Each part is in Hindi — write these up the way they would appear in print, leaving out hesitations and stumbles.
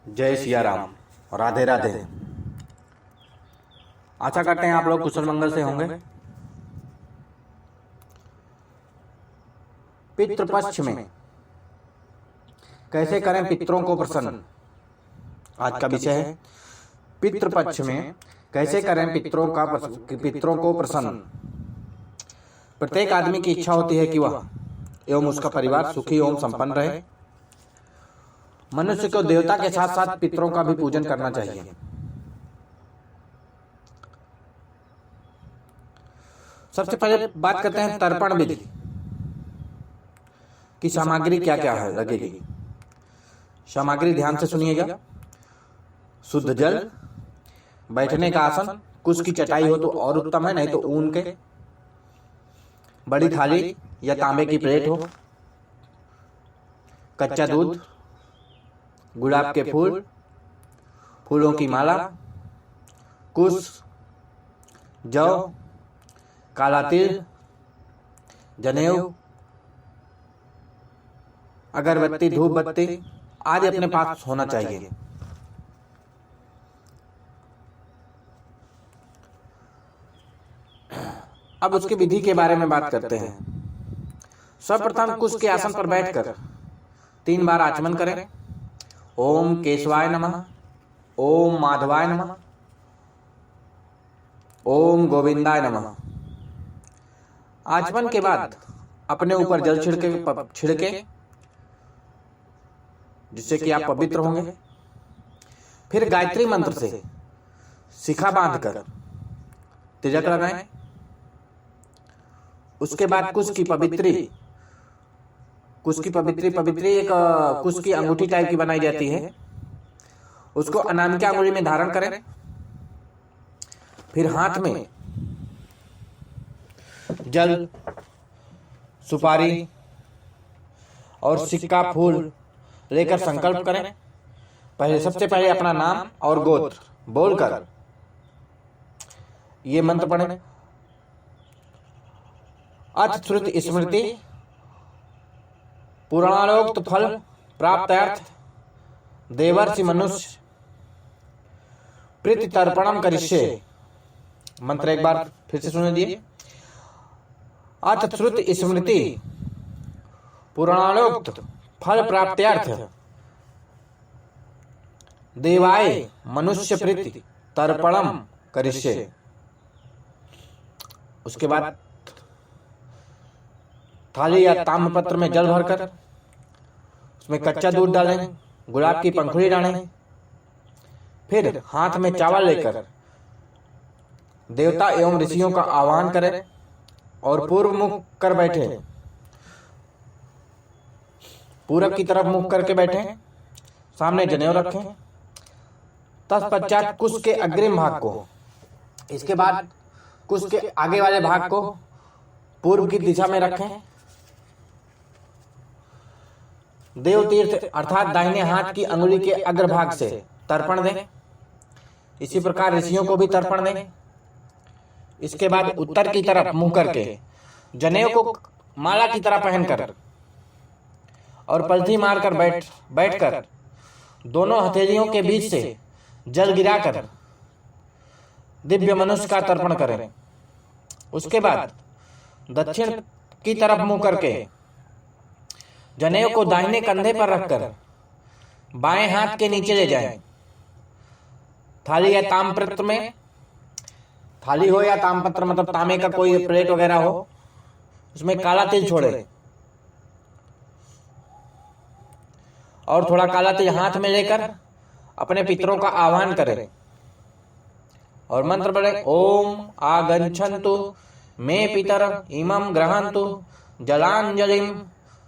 जय सिया राम। राधे राधे। आशा करते हैं आप लोग कुशल मंगल से होंगे। पितृपक्ष में कैसे करें पितरों को प्रसन्न, आज का विषय है। पितृपक्ष में कैसे करें पितरों को प्रसन्न। प्रत्येक आदमी की इच्छा होती है कि वह एवं उसका परिवार सुखी एवं संपन्न रहे। मनुष्य को देवता के साथ साथ पितरों का भी पूजन करना चाहिए। सबसे पहले बात करते हैं तर्पण विधि की सामग्री क्या क्या है लगेगी। सामग्री ध्यान से सुनिएगा। शुद्ध जल, बैठने का आसन, कुश की चटाई हो तो और उत्तम है, नहीं तो ऊन के, बड़ी थाली या तांबे की प्लेट हो, कच्चा दूध, गुलाब के फूल, फूलों की माला, कुश, जौ, काला तिल, जनेऊ, अगरबत्ती, धूप बत्ती आदि अपने पास होना चाहिए। अब उसकी विधि के बारे में बात करते हैं। सर्वप्रथम कुश के आसन पर बैठकर 3 बार आचमन करें। ओम केशवाय नमः, ओम माधवाय नमः, ओम गोविंदाय नमः। आचमन के बाद अपने ऊपर जल छिड़के जिससे कि आप पवित्र होंगे। फिर गायत्री मंत्र से शिखा बांधकर तिलक लगाएं। उसके बाद कुश की पवित्री एक कुश की अंगूठी टाइप की बनाई जाती है, उसको अनामिका अंगुली में धारण करें। फिर हाथ में जल, सुपारी और सिक्का फूल लेकर संकल्प करें। सबसे पहले अपना नाम और गोत्र बोलकर ये मंत्र पढ़ें। अथ श्रुति स्मृति पुराणोक्त फल प्राप्त्यर्थ देवर्षि मनुष्य प्रीति तर्पणम करिष्ये। मंत्र एक बार फिर से सुन लीजिए। अथ श्रुति स्मृति पुराणोक्त फल प्राप्त्यर्थ देवाय मनुष्य प्रीति तर्पणम करिष्ये। उसके बाद थाली या ताम्रपत्र में जल भरकर उसमें कच्चा दूध डालें, गुलाब की पंखुड़ी डालें। फिर हाथ में चावल लेकर देवता एवं ऋषियों का आह्वान करें और पूर्व मुख कर बैठे, पूरब की तरफ मुख करके बैठे, सामने जनेऊ रखें। तत्पश्चात कुश के अग्रिम भाग को, इसके बाद कुश के आगे वाले भाग को पूर्व की दिशा में रखें। देव तीर्थ अर्थात दाहिने हाथ की अंगुली के अग्रभाग से तर्पण दें। इसी प्रकार ऋषियों को भी तर्पण दें। इसके बाद उत्तर की तरफ मुंह करके जनेऊ को माला की तरह पहनकर और पलथी मारकर बैठकर दोनों हथेलियों के बीच से जल गिराकर दिव्य मनुष्य का तर्पण करें। उसके बाद दक्षिण की तरफ मुंह करके जनेऊ को दाहिने कंधे पर रखकर बाएं हाथ के नीचे ले जाएं। थाली या ताम्रपत्र में, थाली हो या ताम्रपत्र मतलब तांबे का कोई प्लेट वगैरह हो, उसमें काला तिल छोड़े और थोड़ा काला तिल हाथ में लेकर अपने पितरों का आह्वान करें और मंत्र पढ़े। ओम आगच्छन्तु मे पितर इमं गृह्णन्तु जलांजलिं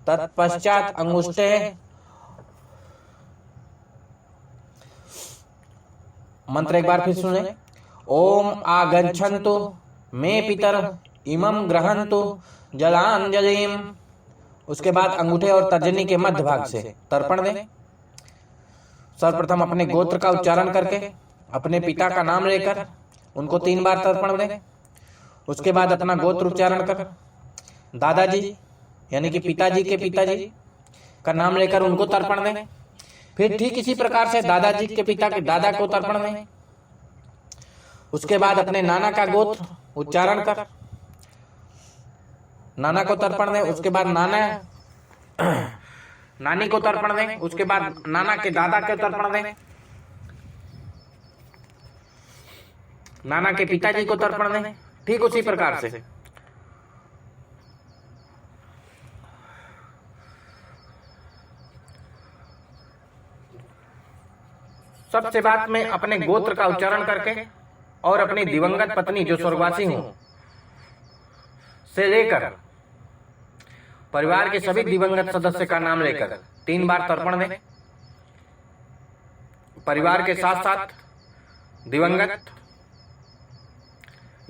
तत्पश्चात अंगुष्ठे मंत्र एक बार फिर सुने। ओम आगच्छन्तु मे पितर इमं गृह्णन्तु जलांजलिं। उसके बाद अंगूठे और तर्जनी के मध्य भाग से तर्पण दें। सर्वप्रथम अपने गोत्र का उच्चारण करके अपने पिता का नाम लेकर उनको 3 बार तर्पण दें। उसके बाद अपना गोत्र उच्चारण कर दादाजी यानी कि पिताजी के पिताजी का नाम लेकर उनको तर्पण दें। फिर ठीक इसी प्रकार से दादाजी के पिता के दादा को तर्पण दें। उसके बाद अपने नाना का गोत्र उच्चारण कर नाना को तर्पण दें। उसके बाद नानी को तर्पण दें। उसके बाद नाना के दादा के तर्पण दें। नाना के पिताजी को तर्पण दें। ठीक उसी प्रकार से सबसे बाद में अपने गोत्र का उच्चारण करके और अपनी दिवंगत पत्नी जो स्वर्गवासी हूं से लेकर परिवार के सभी दिवंगत सदस्य का नाम लेकर 3 बार तर्पण दें। परिवार के साथ साथ दिवंगत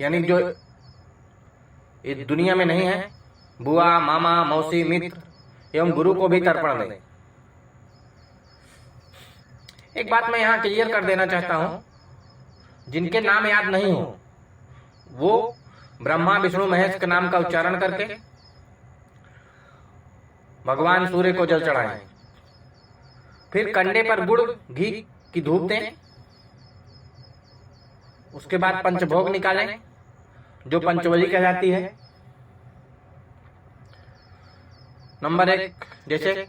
यानी जो इस दुनिया में नहीं है, बुआ, मामा, मौसी, मित्र एवं गुरु को भी तर्पण दें। एक बात मैं यहाँ क्लियर कर देना चाहता हूं, जिनके नाम याद नहीं हो वो ब्रह्मा, विष्णु, महेश के नाम का उच्चारण करके भगवान सूर्य को जल चढ़ाएं। फिर कंडे पर गुड़ घी की धूप दें। उसके बाद पंचभोग निकालें जो पंचवली कहलाती है। नंबर 1, जैसे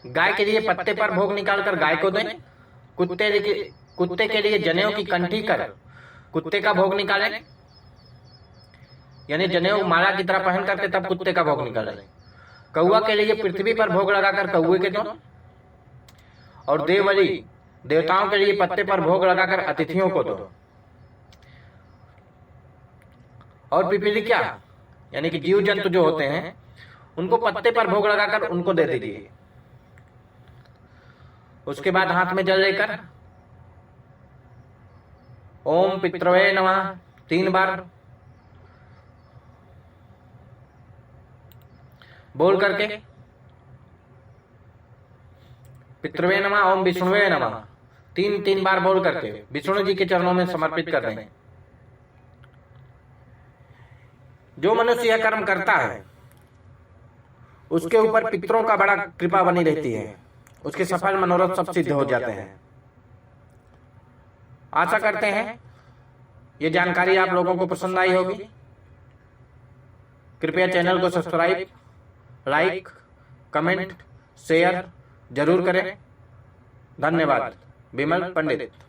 गाय के लिए पत्ते पर भोग निकालकर गाय को दें। कुत्ते के लिए जनेऊ की कंठी कर कुत्ते का भोग निकालें, यानी जनेऊ माला की तरह पहन करके तब कुत्ते का भोग निकालें। कौआ के लिए पृथ्वी पर भोग लगाकर कौए के दो। और देवली देवताओं के लिए पत्ते पर भोग लगाकर अतिथियों को दो। और पिपीली क्या यानी कि जीव जंतु जो होते हैं उनको पत्ते पर भोग लगाकर उनको दे दीजिए। उसके बाद हाथ में जल लेकर ओम पितृवे नमः 3 बार बोल करके पितृवे नमः, ओम विष्णुवे नमः 3 बार बोल करके विष्णु जी के चरणों में समर्पित कर दें। जो मनुष्य यह कर्म करता है उसके ऊपर पितरों का बड़ा कृपा बनी रहती है। उसके सफल मनोरथ सब सिद्ध हो जाते हैं। आशा करते हैं ये जानकारी आप लोगों को पसंद आई होगी। कृपया चैनल को सब्सक्राइब, लाइक, कमेंट, शेयर जरूर करें। धन्यवाद। विमल पंडित।